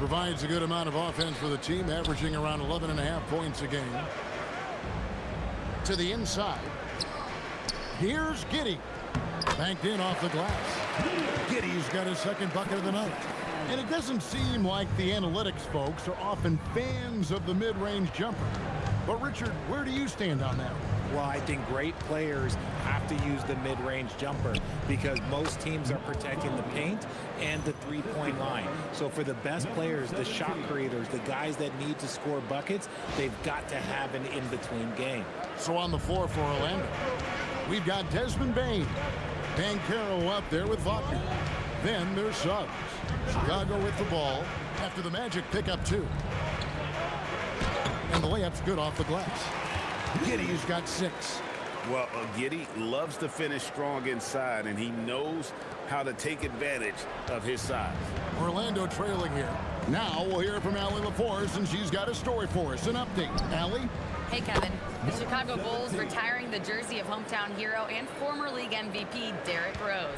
provides a good amount of offense for the team, averaging around 11.5 points a game. To the inside. Here's Giddey. Banked in off the glass. Giddey's got his second bucket of the night. And it doesn't seem like the analytics folks are often fans of the mid-range jumper. But, Richard, where do you stand on that? Well, I think great players have to use the mid-range jumper because most teams are protecting the paint and the three-point line. So for the best players, the shot creators, the guys that need to score buckets, they've got to have an in-between game. So on the floor for Orlando, we've got Desmond Bane. Banchero up there with Wagner. Then there's Suggs. Chicago with the ball after the Magic pick up 2. And the layup's good off the glass. Giddey's got 6. Well, Giddey loves to finish strong inside, and he knows how to take advantage of his size. Orlando trailing here. Now we'll hear from Allie LaForce, and she's got a story for us. An update. Allie? Hey, Kevin. The Chicago Bulls retiring the jersey of hometown hero and former league MVP Derrick Rose.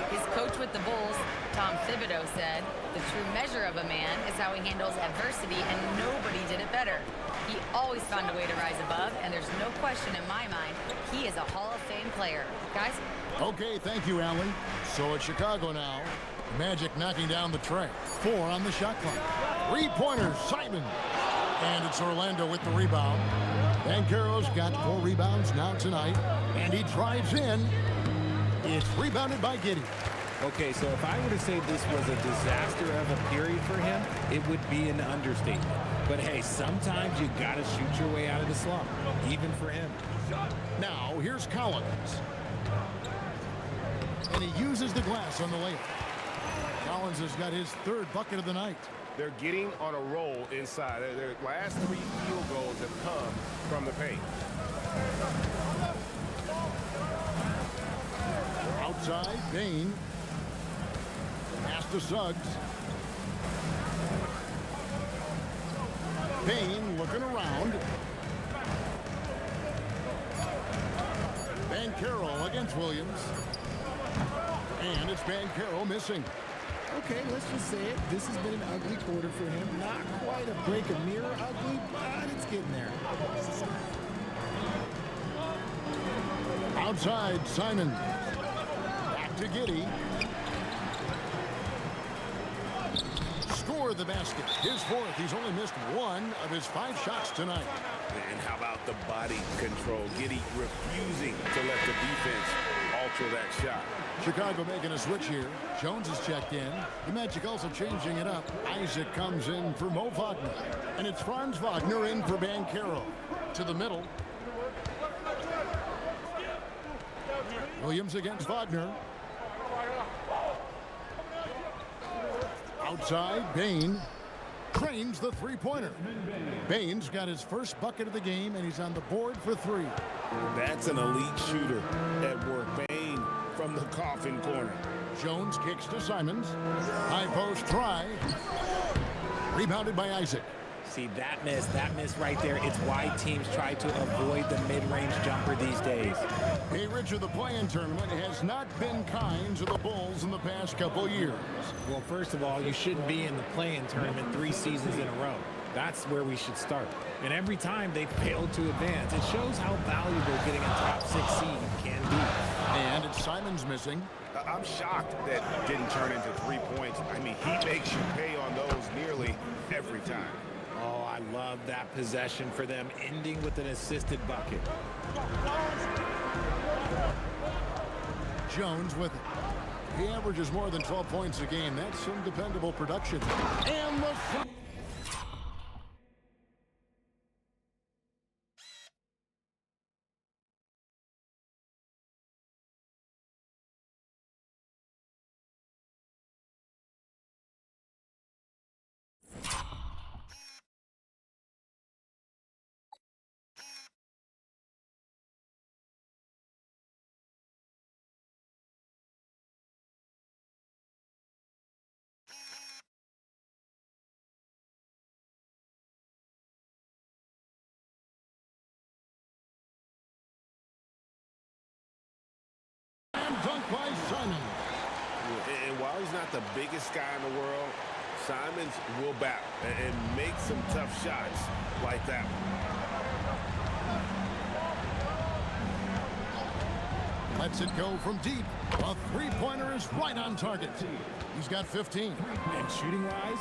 His coach with the Bulls, Tom Thibodeau, said, "The true measure of a man is how he handles adversity, and nobody did it better. He always found a way to rise above, and there's no question in my mind he is a Hall of Fame player." Guys? Okay, thank you, Allie. So it's Chicago now. Magic knocking down the tray. 4 on the shot clock. 3-pointers, Simon. And it's Orlando with the rebound. Banchero's got 4 rebounds now tonight. And he drives in. It's rebounded by Giddey. Okay, so if I were to say this was a disaster of a period for him, it would be an understatement. But hey, sometimes you got to shoot your way out of the slump, even for him. Now, here's Collins. And he uses the glass on the layup. Collins has got his 3rd bucket of the night. They're getting on a roll inside. Their last 3 field goals have come from the paint. Outside, Bane. Pass to Suggs. Bane looking around. Banchero against Williams. And it's Banchero missing. Okay, let's just say it. This has been an ugly quarter for him. Not quite a break a mirror ugly, but it's getting there. Outside, Simon. Back to Giddey. Score the basket. His 4th. He's only missed 1 of his 5 shots tonight. And how about the body control? Giddey refusing to let the defense alter that shot. Chicago making a switch here. Jones is checked in. The Magic also changing it up. Isaac comes in for Mo Wagner. And it's Franz Wagner in for Banchero. To the middle. Williams against Wagner. Outside, Bane. Trains the 3-pointer. Bane's got his 1st bucket of the game, and he's on the board for 3. That's an elite shooter at work. Bane from the coffin corner. Jones kicks to Simons. High post try. Rebounded by Isaac. See, that miss right there, it's why teams try to avoid the mid-range jumper these days. Hey, Richard, the play-in tournament has not been kind to the Bulls in the past couple years. Well, first of all, you shouldn't be in the play-in tournament 3 seasons in a row. That's where we should start. And every time they failed to advance, it shows how valuable getting a top 6 seed can be. And it's Simons missing. I'm shocked that didn't turn into 3 points. I mean, he makes you pay on those nearly every time. Oh, I love that possession for them, ending with an assisted bucket. Jones with it. He averages more than 12 points a game. That's some dependable production. And the... Dunk by Simon. And while he's not the biggest guy in the world, Simons will battle and make some tough shots like that one. Lets it go from deep. A three-pointer is right on target. He's got 15. And shooting-wise,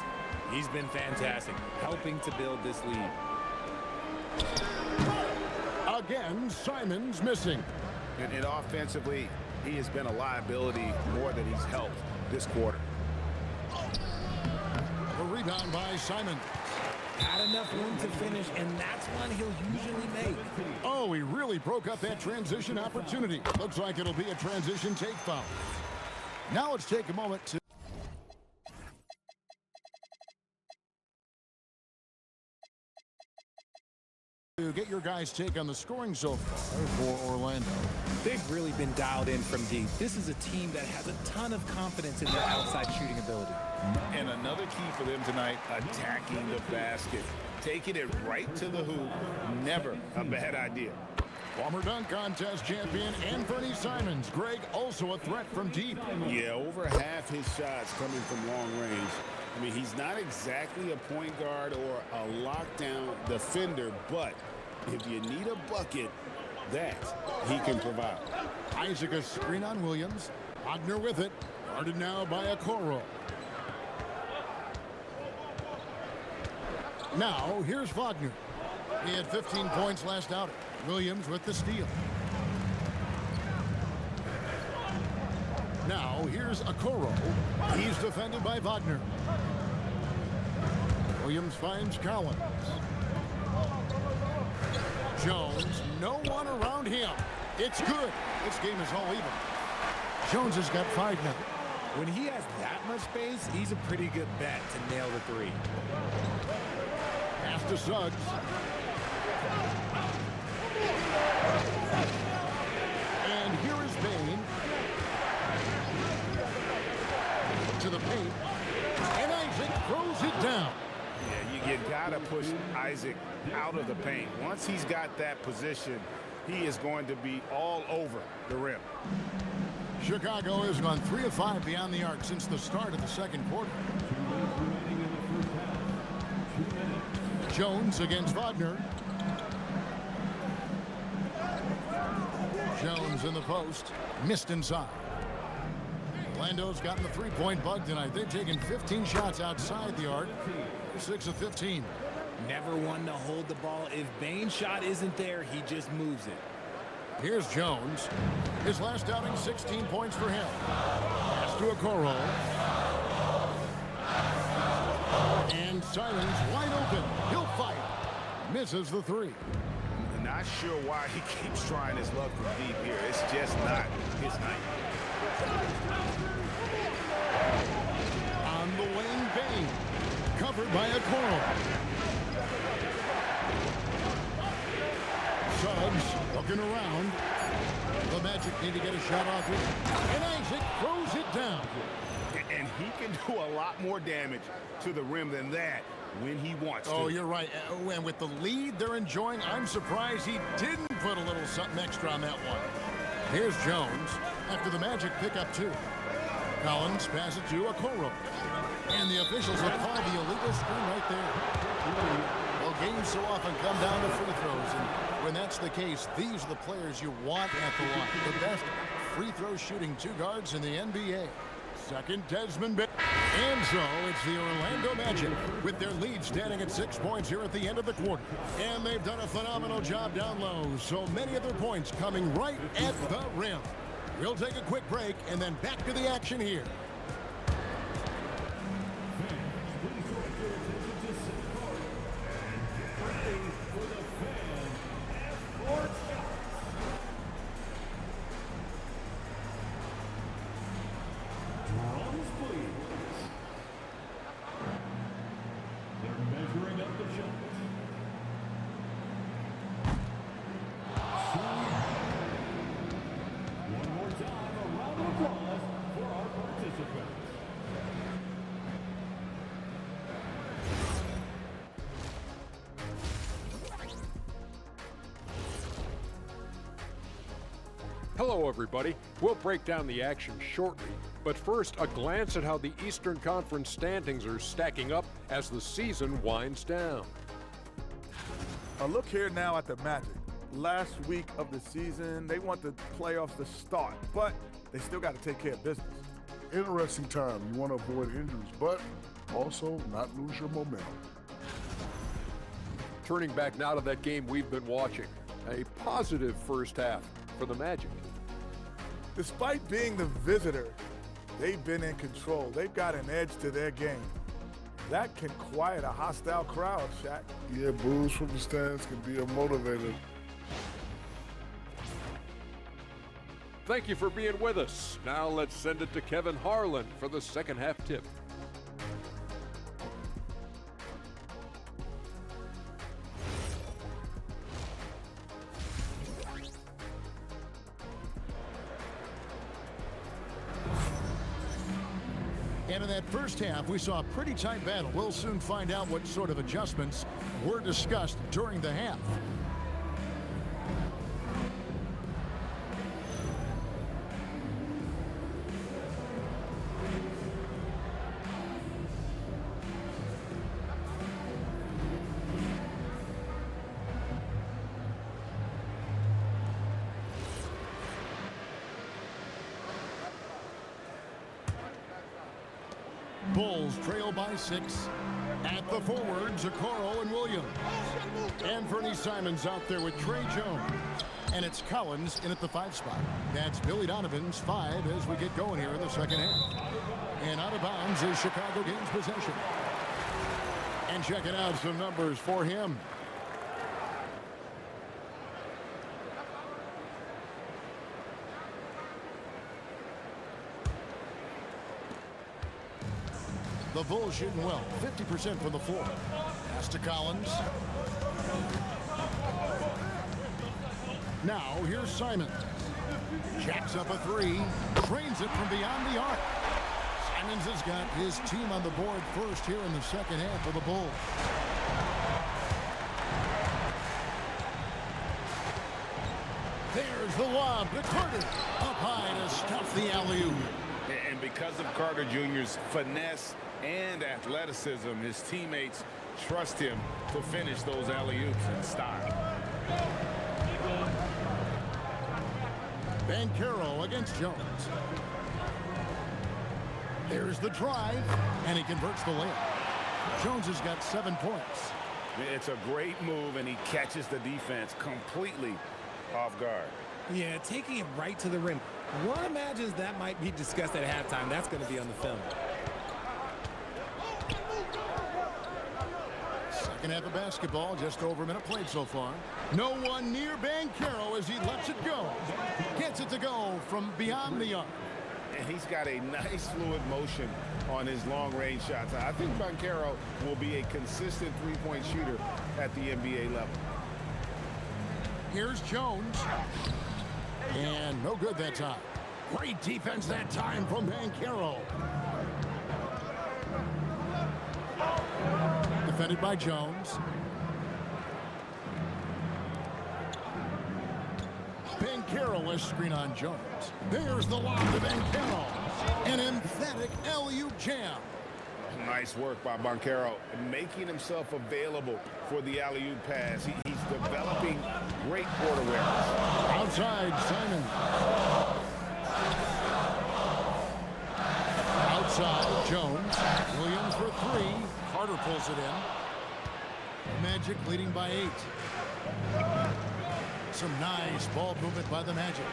he's been fantastic, helping to build this lead. Again, Simons missing. And offensively, he has been a liability more than he's helped this quarter. A rebound by Simons. Not enough room to finish, and that's one he'll usually make. Oh, he really broke up that transition opportunity. Looks like it'll be a transition take foul. Now let's take a moment to get your guys' take on the scoring so far for Orlando. They've really been dialed in from deep. This is a team that has a ton of confidence in their outside shooting ability. And another key for them tonight, attacking the basket. Taking it right to the hoop, never a bad idea. Former dunk contest champion Anthony Simons. Greg, also a threat from deep. Yeah, over half his shots coming from long range. I mean, he's not exactly a point guard or a lockdown defender, but if you need a bucket, that he can provide. Isaac a screen on Williams. Wagner with it. Guarded now by Okoro. Now, here's Wagner. He had 15 points last outing. Williams with the steal. Now, here's Okoro. He's defended by Wagner. Williams finds Collins. Jones, no one around him. It's good. This game is all even. Jones has got 5 now. When he has that much space, he's a pretty good bet to nail the three. Pass to Suggs. And here is Bain. To the paint. And Isaac throws it down. Yeah, you gotta push Isaac out of the paint. Once he's got that position, he is going to be all over the rim. Chicago has gone 3 of 5 beyond the arc since the start of the second quarter. Jones against Wagner. Jones in the post. Missed inside. Orlando's gotten the three-point bug tonight. They've taken 15 shots outside the arc. 6 of 15. Never one to hold the ball. If Bain's shot isn't there, he just moves it. Here's Jones. His last outing, 16 points for him. Pass to Okoro. And Simons wide open. He'll fight. Misses the three. Not sure why he keeps trying his luck from deep here. It's just not his night. On the wing, Bain. Covered by Okoro. Suggs looking around. The Magic need to get a shot off it. And Isaac throws it down. And he can do a lot more damage to the rim than that when he wants to. Oh, you're right. And with the lead they're enjoying, I'm surprised he didn't put a little something extra on that one. Here's Jones after the Magic pick up 2. Collins passes it to Okoro. And the officials have called the illegal screen right there. Well, games so often come down to free throws, and when that's the case, these are the players you want at the line. The best free throw shooting 2 guards in the NBA. Second, Desmond Bain. And so it's the Orlando Magic with their lead standing at 6 points here at the end of the quarter. And they've done a phenomenal job down low. So many of their points coming right at the rim. We'll take a quick break and then back to the action here. Hello, everybody. We'll break down the action shortly, But first, a glance at how the Eastern Conference standings are stacking up as the season winds down. A look here now at the Magic. Last week of the season, they want the playoffs to start, but they still got to take care of business. Interesting time. You want to avoid injuries, but also not lose your momentum. Turning back now to that game we've been watching. A positive first half for the Magic. Despite being the visitor, they've been in control. They've got an edge to their game. That can quiet a hostile crowd, Shaq. Yeah, boos from the stands can be a motivator. Thank you for being with us. Now let's send it to Kevin Harlan for the second half tip. And in that first half, we saw a pretty tight battle. We'll soon find out what sort of adjustments were discussed during the half. Bulls trail by 6. At the forwards, Okoro and Williams. And Fernie Simons out there with Trey Jones. And it's Collins in at the 5 spot. That's Billy Donovan's 5 as we get going here in the second half. And out of bounds is Chicago gains possession. And checking out some numbers for him. The Bulls shooting well, 50% from the floor. Pass to Collins. Now here's Simons. Jacks up a 3. Trains it from beyond the arc. Simons has got his team on the board first here in the second half for the Bulls. There's the lob to Carter. Up high to stuff the alley-oop. And because of Carter Jr.'s finesse and athleticism, his teammates trust him to finish those alley-oops in style. Banchero against Jones. There's the drive, and he converts the layup. Jones has got 7 points. It's a great move, and he catches the defense completely off guard. Yeah, taking it right to the rim. One imagines that might be discussed at halftime. That's going to be on the film. Second half of basketball, just over a minute played so far. No one near Banchero as he lets it go. Gets it to go from beyond the arc. And he's got a nice fluid motion on his long-range shots. I think Banchero will be a consistent three-point shooter at the NBA level. Here's Jones. And no good that time. Great defense that time from Banchero. Defended by Jones. Banchero is screen on Jones. There's the lob to Banchero. An emphatic alley-oop jam. Nice work by Banchero, making himself available for the alley-oop pass. He's developing great court awareness. Outside, Simon. Outside, Jones. Williams for 3. Carter pulls it in. Magic leading by 8. Some nice ball movement by the Magic.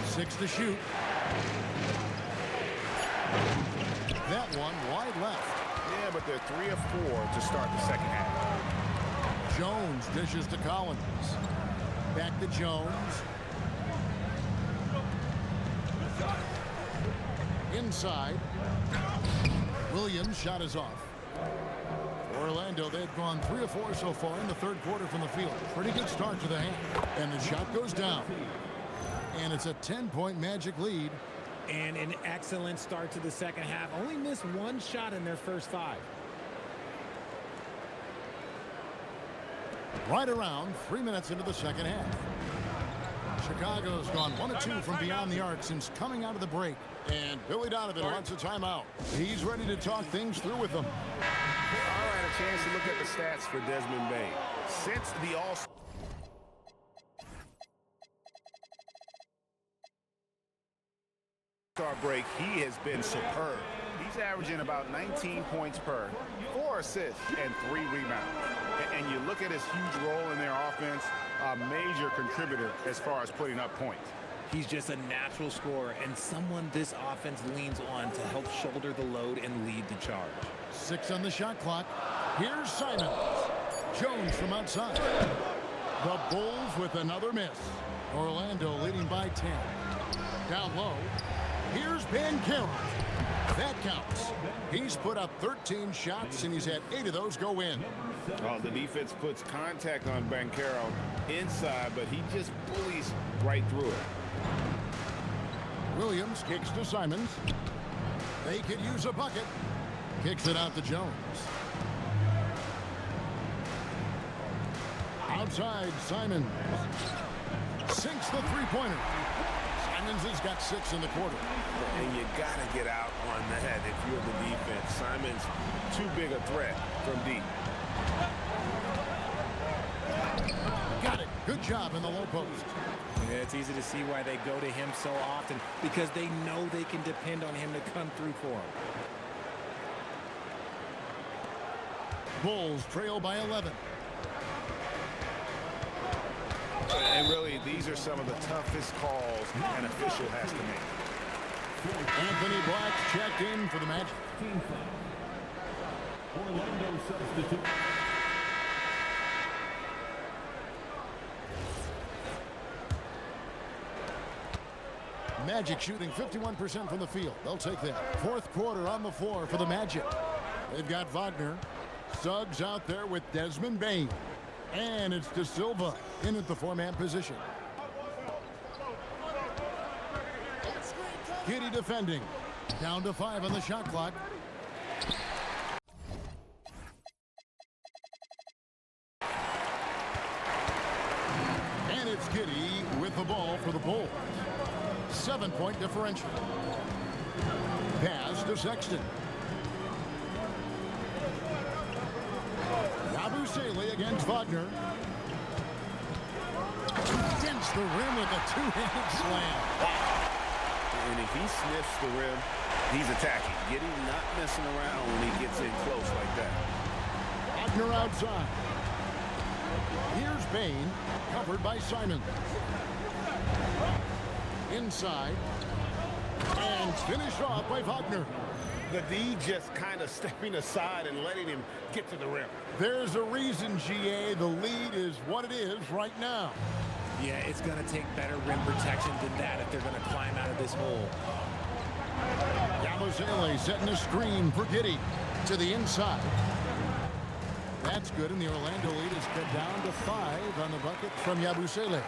Six to shoot. That one wide left. Yeah, but they're 3 of 4 to start the second half. Jones dishes to Collins. Back to Jones. Inside. Williams' shot is off. For Orlando, they've gone 3 of 4 so far in the third quarter from the field. Pretty good start to the half. And the shot goes down. And it's a 10-point Magic lead. And an excellent start to the second half. Only missed 1 shot in their first 5. Right around 3 minutes into the second half. Chicago's gone 1 of 2 from beyond the arc since coming out of the break. And Billy Donovan wants a timeout. He's ready to talk things through with them. All right, a chance to look at the stats for Desmond Bain. Since the All-Star break, he has been superb. He's averaging about 19 points per, 4 assists, and 3 rebounds. And you look at his huge role in their offense, a major contributor as far as putting up points. He's just a natural scorer and someone this offense leans on to help shoulder the load and lead the charge. 6 on the shot clock. Here's Simons. Jones from outside. The Bulls with another miss. Orlando leading by 10. Down low. Here's Banchero. That counts. He's put up 13 shots, and he's had 8 of those go in. Oh, the defense puts contact on Banchero inside, but he just bullies right through it. Williams kicks to Simons. They could use a bucket. Kicks it out to Jones. Outside, Simons. Sinks the three-pointer. Simons has got 6 in the quarter. And you got to get out on that if you're the defense. Simons, too big a threat from deep. Got it. Good job in the low post. Yeah, it's easy to see why they go to him so often, because they know they can depend on him to come through for them. Bulls trail by 11. And really, these are some of the toughest calls an official has to make. Anthony Black checked in for the Magic. Orlando substitute. Magic shooting 51% from the field. They'll take that. Fourth quarter on the floor for the Magic. They've got Wagner. Suggs out there with Desmond Bain. And it's De Silva in at the 4-man position. Giddey defending. Down to 5 on the shot clock. And it's Giddey with the ball for the Bulls. 7-point differential. Pass to Sexton. Yabusele against Wagner. Dents the rim with a 2-handed slam. And if he sniffs the rim, he's attacking. Giddey not messing around when he gets in close like that. Wagner outside. Here's Bain, covered by Simons. Inside. And finished off by Wagner. The D just kind of stepping aside and letting him get to the rim. There's a reason, GA. The lead is what it is right now. Yeah, it's going to take better rim protection than that if they're going to climb out of this hole. Yabusele setting a screen for Giddey to the inside. That's good, and the Orlando lead is cut down to 5 on the bucket from Yabusele.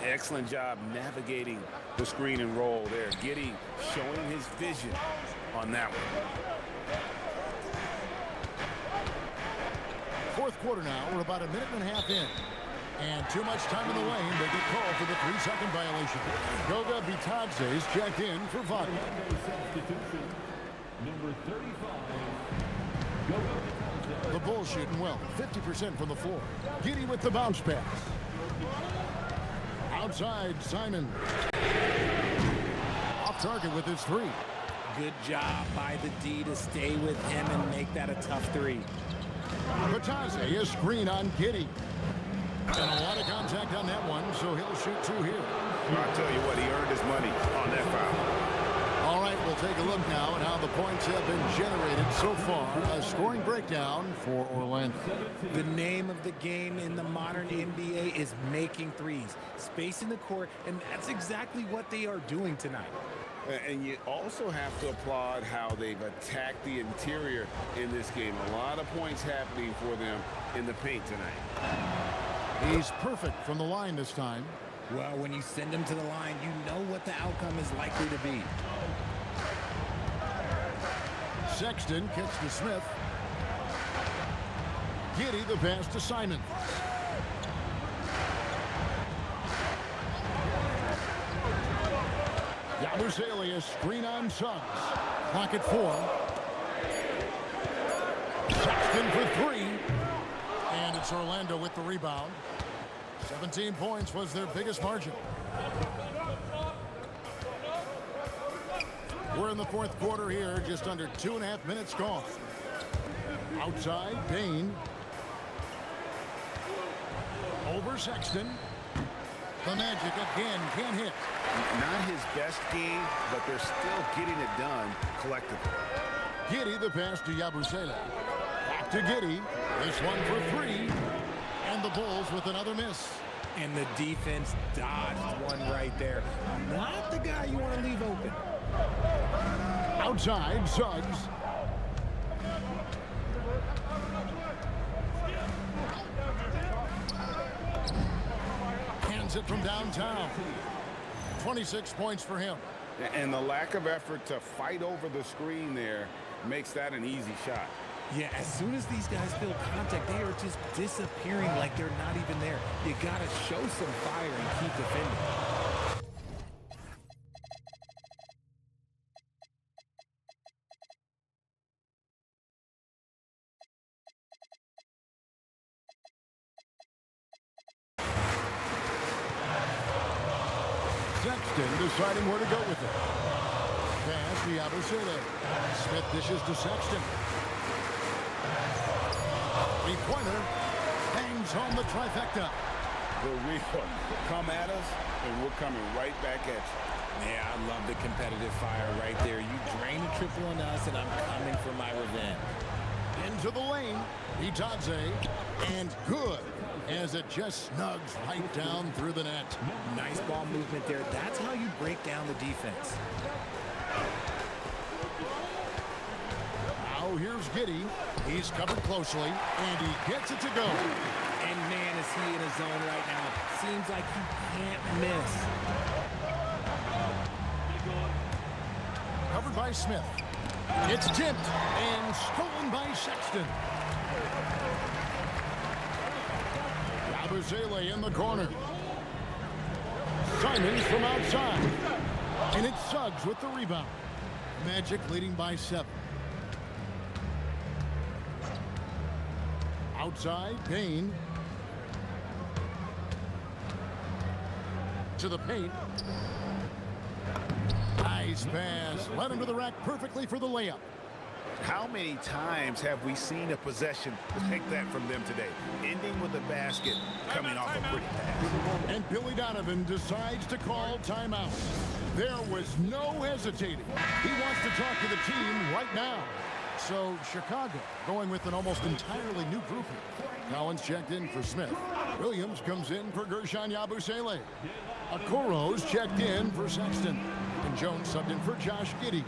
Excellent job navigating the screen and roll there. Giddey showing his vision on that one. Fourth quarter now. We're about a minute and a half in. And too much time in the lane. They get called for the 3-second violation. Goga Bitadze is checked in for Wagner. Substitution, number 35. Goga Bitadze. The Bulls shooting well. 50% from the floor. Giddey with the bounce pass. Outside, Simon. Off target with his 3. Good job by the D to stay with him and make that a tough 3. Bitadze is screen on Giddey. And a lot of contact on that one, so he'll shoot 2 here. I'll tell you what, he earned his money on that foul. All right, we'll take a look now at how the points have been generated so far. A scoring breakdown for Orlando. The name of the game in the modern NBA is making threes, spacing the court, and that's exactly what they are doing tonight. And you also have to applaud how they've attacked the interior in this game. A lot of points happening for them in the paint tonight. He's perfect from the line this time. Well, when you send him to the line, you know what the outcome is likely to be. Sexton kicks to Smith. Giddey the pass to Simon. Yabusele, screen on Suggs. Clock at 4. Sexton for 3. And it's Orlando with the rebound. 17 points was their biggest margin. We're in the fourth quarter here, just under 2.5 minutes gone. Outside, Bain. Over Sexton. The Magic again can't hit. Not his best game, but they're still getting it done collectively. Giddey, the pass to Yabusele. Back to Giddey. This one for 3. And the Bulls with another miss. And the defense dodged one right there. Not the guy you want to leave open. Outside, Suggs. Hands it from downtown. 26 points for him. And the lack of effort to fight over the screen there makes that an easy shot. Yeah, as soon as these guys feel contact, they are just disappearing like they're not even there. You got to show some fire and keep defending. Sexton deciding where to go with it. Pass to Yabusele. Smith dishes to Sexton. Three-pointer hangs home the trifecta. The real come at us, and we're coming right back at you. Yeah, I love the competitive fire right there. You drain a triple on us, and I'm coming for my revenge. Into the lane. Itadze. And good, as it just snugs right down through the net. Nice ball movement there. That's how you break down the defense. Now here's Giddey. He's covered closely, and he gets it to go. And man, is he in his zone right now. Seems like he can't miss. Covered by Smith. It's tipped and stolen by Sexton. Yabusele in the corner. Simons from outside. And it's Suggs with the rebound. Magic leading by 7. Outside, Bain. To the paint. Nice pass. Led him to the rack perfectly for the layup. How many times have we seen a possession like that from them today? Ending with a basket, coming off a pretty pass. And Billy Donovan decides to call timeout. There was no hesitating. He wants to talk to the team right now. So Chicago going with an almost entirely new group here. Collins checked in for Smith. Williams comes in for Gershon Yabusele. Okoro's checked in for Sexton. And Jones subbed in for Josh Giddey.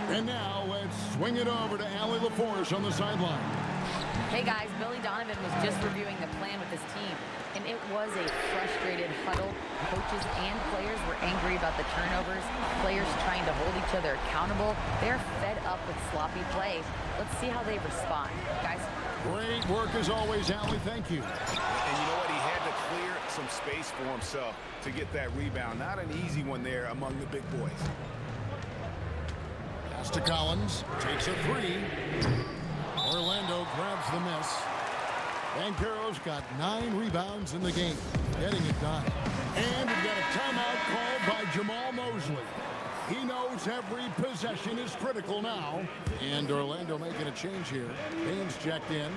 And now let's swing it over to Allie LaForce on the sideline. Hey guys, Billy Donovan was just reviewing the plan with his team, and it was a frustrated huddle. Coaches and players were angry about the turnovers, players trying to hold each other accountable. They're fed up with sloppy play. Let's see how they respond. Guys? Great work as always, Allie. Thank you. And you know what? He had to clear some space for himself to get that rebound. Not an easy one there among the big boys. Pass to Collins. Takes a 3. Orlando grabs the miss. Banchero's got 9 rebounds in the game. Getting it done. And we've got a timeout called by Jamal Mosley. He knows every possession is critical now. And Orlando making a change here. Baines checked in.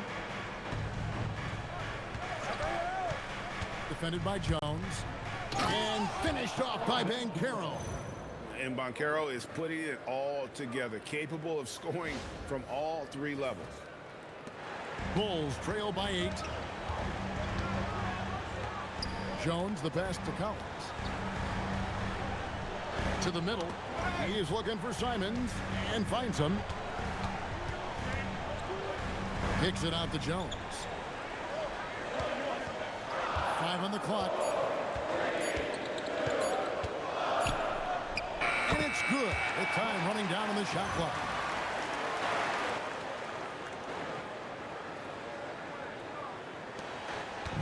Defended by Jones. And finished off by Banchero. And Banchero is putting it all together, capable of scoring from all 3 levels. Bulls trail by 8. Jones, the pass to Collins. To the middle. He is looking for Simons and finds him. Kicks it out to Jones. 5 on the clock. And it's good. The time running down on the shot clock.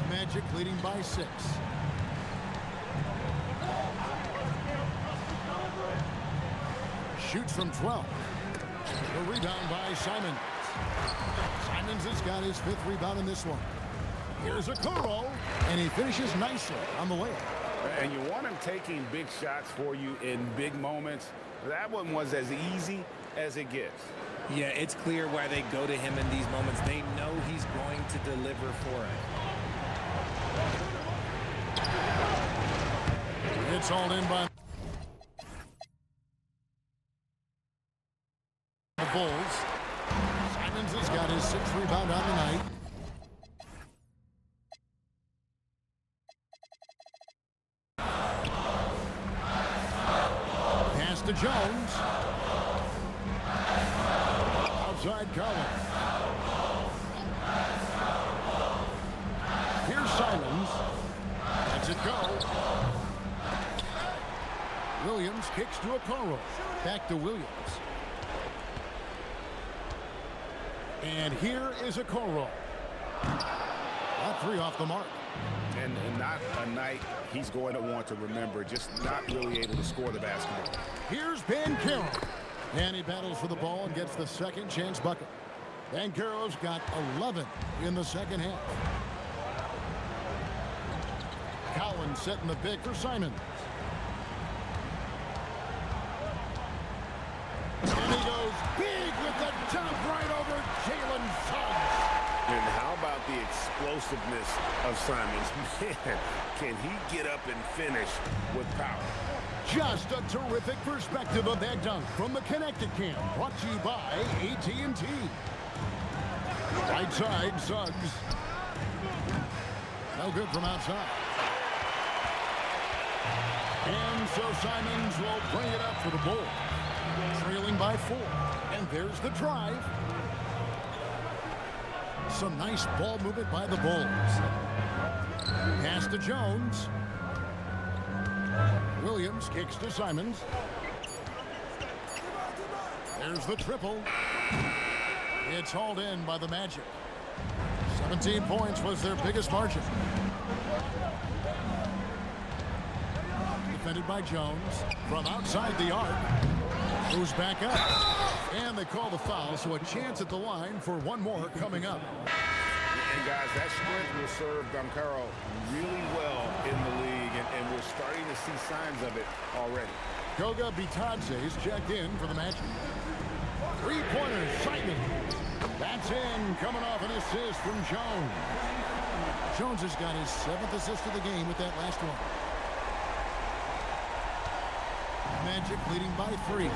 Magic leading by 6. shoots from 12. A rebound by Simons. Simons has got his 5th rebound in this one. Here's a Kuro, and he finishes nicely on the layup. And you want him taking big shots for you in big moments. That one was as easy as it gets. Yeah, it's clear why they go to him in these moments. They know he's going to deliver for it. It's hauled in by the Bulls. Simons has got his 6th rebound on the night. Pass to Jones. Outside Collins. Here's Simons. Lets it go. Williams kicks to Okoro. Back to Williams. And here is Okoro. All 3 off the mark. And not a night he's going to want to remember, just not really able to score the basketball. Here's Banchero. And he battles for the ball and gets the second chance bucket. Banchero's got 11 in the second half. Collins setting the pick for Simons. And he goes big with the jump right over Jalen Suggs. And how about the explosiveness of Simons? Man, can he get up and finish with power? Just a terrific perspective of that dunk from the Connected Cam. Brought to you by AT&T. Right side, Suggs. No good from outside. And so Simons will bring it up for the Bulls. Trailing by 4. And there's the drive. Some nice ball movement by the Bulls. Pass to Jones. Williams kicks to Simons. There's the triple. It's hauled in by the Magic. 17 points was their biggest margin. Defended by Jones. From outside the arc. Moves back up. And they call the foul, so a chance at the line for one more coming up. And guys, that sprint will serve Banchero really well in the league, and we're starting to see signs of it already. Goga Bitadze's checked in for the Magic. 3-pointers, Simons. That's in, coming off an assist from Jones. Jones has got his 7th assist of the game with that last one. Magic leading by 3.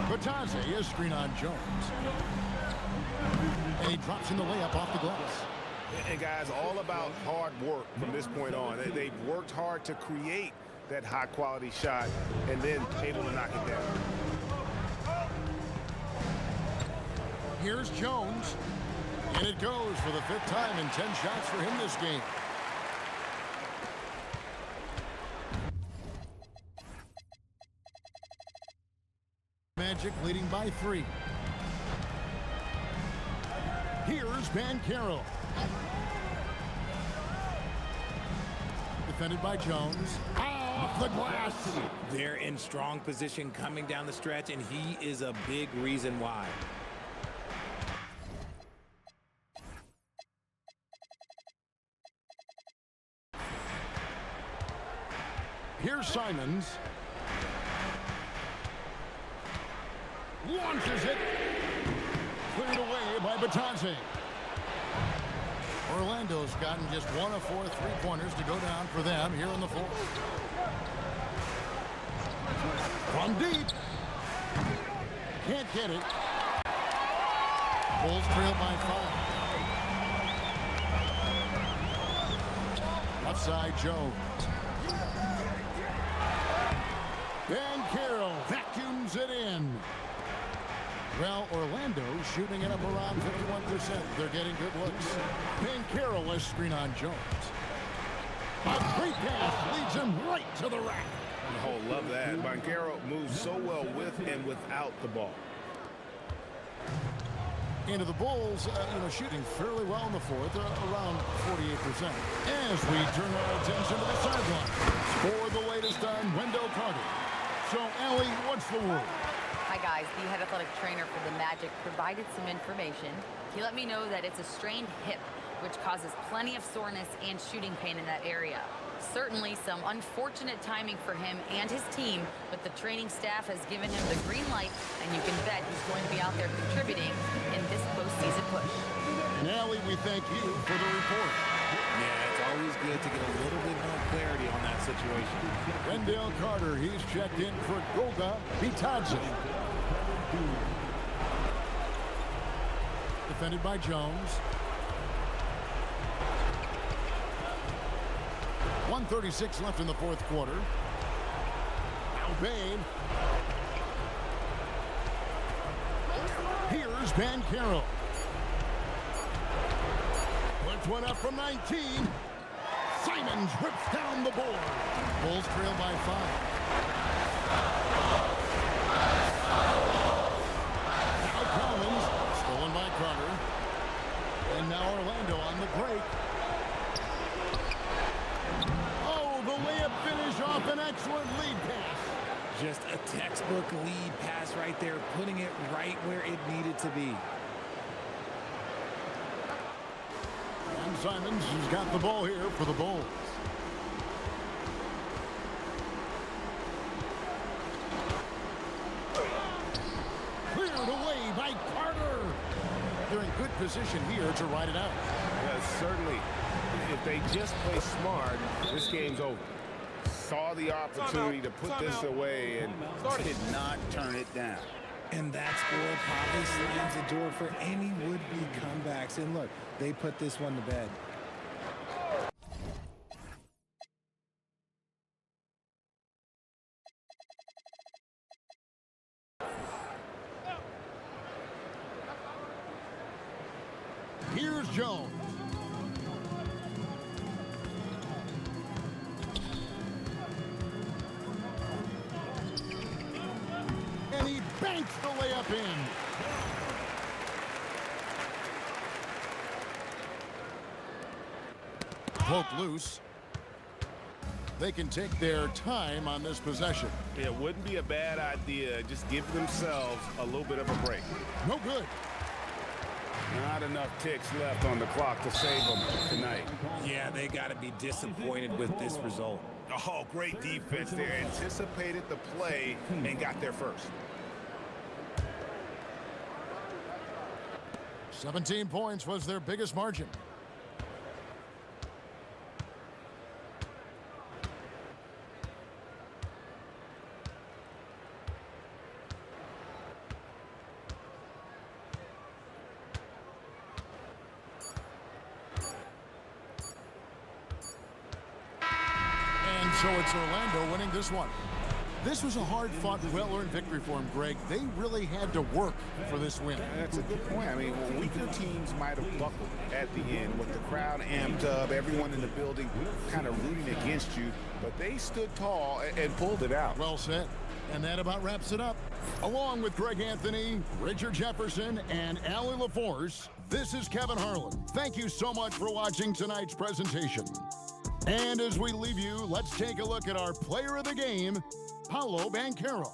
Bitadze is screen on Jones. And he drops in the layup off the glass. And guys, all about hard work from this point on. They've worked hard to create that high-quality shot and then able to knock it down. Here's Jones. And it goes for the 5th time in 10 shots for him this game. Magic leading by 3. Here's Banchero. Defended by Jones. Off the glass. They're in strong position coming down the stretch, and he is a big reason why. Here's Simons. Launches it. Cleared away by Bitadze. Orlando's gotten just 1 of 4 3-pointers to go down for them here in the 4th. From deep. Can't get it. Bulls trail by 5. Left side, Jones. Banchero vacuums it in. Well, Orlando's shooting it up around 51%. They're getting good looks. Banchero was screen on Jones. A great pass leads him right to the rack. Oh, love that. Banchero moves so well with and without the ball. into the Bulls, shooting fairly well in the fourth, around 48%. As we turn our attention to the sideline for the latest on Wendell Carter. So, Allie, what's the word? Hi, guys. The head athletic trainer for the Magic provided some information. He let me know that it's a strained hip, which causes plenty of soreness and shooting pain in that area. Certainly some unfortunate timing for him and his team, but the training staff has given him the green light, and you can bet he's going to be out there contributing in this postseason push. And Allie, we thank you for the report. Yeah, it's always good to get a little bit more clarity on that situation. Wendell Carter, he's checked in for Goga Bitadze. Defended by Jones. 1:36 left in the fourth quarter. Now Bain. Here's Banchero. Puts one up from 19. Simons rips down the board. Bulls trail by 5. Now Collins, stolen by Carter. And now Orlando on the break. The layup finish off an excellent lead pass. Just a textbook lead pass right there, putting it right where it needed to be. And Simons has got the ball here for the Bulls. Cleared away by Carter. They're in good position here to ride it out. Yeah, certainly. If they just play smart, this game's over. Saw the opportunity to put this away and did not turn it down. And that score probably slams the door for any would-be comebacks. And look, they put this one to bed. Here's Jones. And he banks the layup in. Poke loose. They can take their time on this possession. It wouldn't be a bad idea. Just give themselves a little bit of a break. No good. Not enough ticks left on the clock to save them tonight. Yeah, they got to be disappointed with this result. Oh, great defense there. Anticipated the play and got there first. 17 points was their biggest margin. And so it's Orlando winning this one. This was a hard-fought, well-earned victory for him, Greg. They really had to work for this win. That's a good point. I mean, weaker teams might have buckled at the end with the crowd amped up, everyone in the building kind of rooting against you, but they stood tall and pulled it out. Well said. And that about wraps it up. Along with Greg Anthony, Richard Jefferson, and Allie LaForce, this is Kevin Harlan. Thank you so much for watching tonight's presentation. And as we leave you, let's take a look at our player of the game, Paolo Banchero.